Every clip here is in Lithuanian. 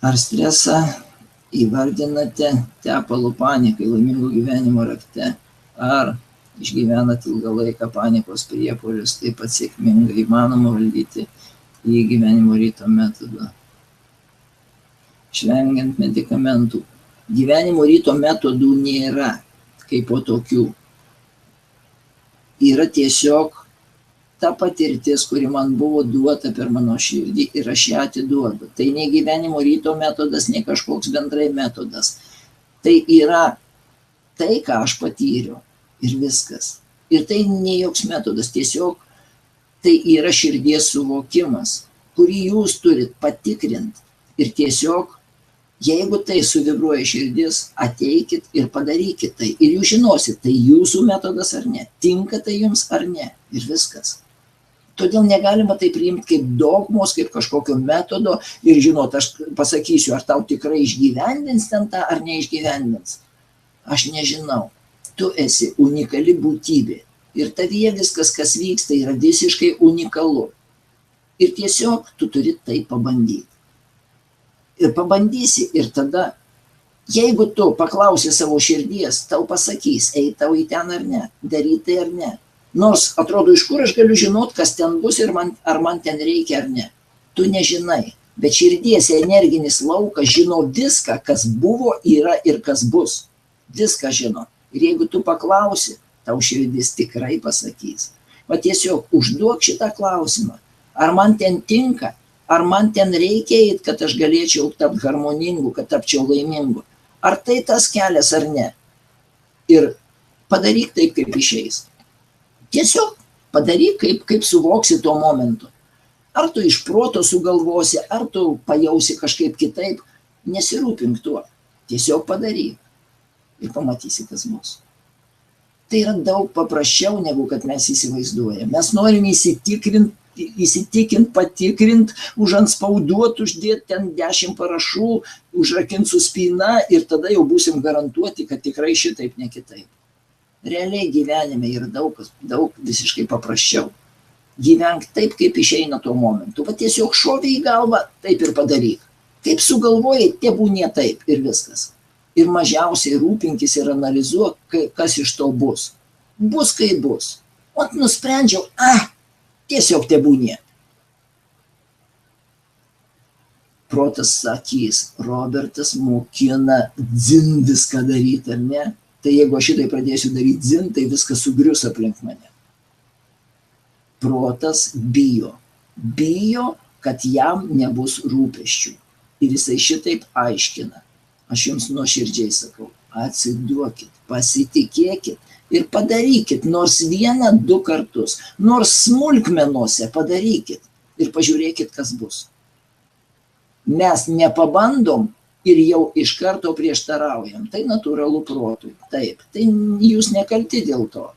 Ar stresą įvardinate tepalų panikai laimingo gyvenimo rakte? Ar išgyvenate ilgą laiką panikos priepuolius, taip pat sėkmingai įmanoma valdyti į gyvenimo ryto metodą? Išvengiant medikamentų. Gyvenimo ryto metodų nėra kaip po tokių. Yra tiesiog ta patirtis, kuri man buvo duota per mano širdį ir aš ją atiduodu. Tai ne gyvenimo ryto metodas, ne kažkoks bendrai metodas. Tai yra tai, ką aš patyriau ir viskas. Ir tai ne joks metodas, tiesiog tai yra širdies suvokimas, kurį jūs turit patikrinti. Ir tiesiog, jeigu tai suvibruoja širdis, ateikit ir padarykit tai. Ir jūs žinosit, tai jūsų metodas ar ne, tinka tai jums ar ne. Ir viskas. Todėl negalima tai priimti kaip dogmos, kaip kažkokio metodo ir žinot, aš pasakysiu, ar tau tikrai išgyvendins ten tą, ar neišgyvendins. Aš nežinau. Tu esi unikali būtybė. Ir tavyje viskas, kas vyksta, yra visiškai unikalu. Ir tiesiog tu turi tai pabandyti. Ir pabandysi ir tada, jeigu tu paklausi savo širdies, tau pasakys, ei tau į ten ar ne, daryti tai ar ne. Nors atrodo, iš kur aš galiu žinot, kas ten bus ir ar man ten reikia ar ne. Tu nežinai, bet širdies energinis laukas žino viską, kas buvo, yra ir kas bus. Viską žino. Ir jeigu tu paklausi, tau širdis tikrai pasakys. Va tiesiog užduok šitą klausimą. Ar man ten tinka, ar man ten reikia eit, kad aš galėčiau tapti harmoningu, kad tapčiau laimingu. Ar tai tas kelias ar ne. Ir padaryk taip, kaip išeis. Tiesiog padaryk, kaip suvoksi tuo momentu. Ar tu iš proto sugalvosi, ar tu pajausi kažkaip kitaip, nesirūpink tuo. Tiesiog padaryk. Ir pamatysi, kas bus. Tai yra daug paprasčiau, negu kad mes įsivaizduojame. Mes norim įsitikint, patikrint, užantspauduot, uždėti ten 10 parašų, užrakint su spyna ir tada jau būsim garantuoti, kad tikrai šitaip, ne kitaip. Realiai gyvenime yra daug visiškai paprasčiau. Gyvenk taip, kaip išeina tuo momentu. Va tiesiog šovė į galvą, taip ir padaryk. Kaip sugalvojai, tebūnie taip ir viskas. Ir mažiausiai rūpinkis ir analizuok, kas iš to bus. Bus, kaip bus. O nusprendžiau, tiesiog tebūnie. Protas sakys, Robertas mokina dzin viską daryti, ar ne? Tai jeigu aš šitai pradėsiu daryti dzin, tai viskas sugrius aplink mane. Protas bijo. Bijo, kad jam nebus rūpesčių. Ir jisai šitaip aiškina. Aš jums nuoširdžiai sakau, atsiduokit, pasitikėkit ir padarykit nors 1-2 kartus, nors smulkmenuose padarykit ir pažiūrėkit, kas bus. Mes nepabandom ir jau iš karto prieštaraujam. Tai natūralu protui. Taip, tai jūs nekalti dėl to,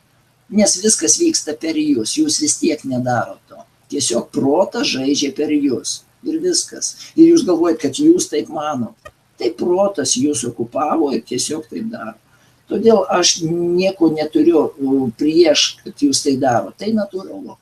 nes viskas vyksta per jūs, jūs vis tiek nedaro to. Tiesiog protas žaidžia per jūs ir viskas. Ir jūs galvojat, kad jūs taip manot. Tai protas jūs okupavo ir tiesiog taip daro. Todėl aš nieko neturiu prieš, kad jūs tai daro. Tai natūralu.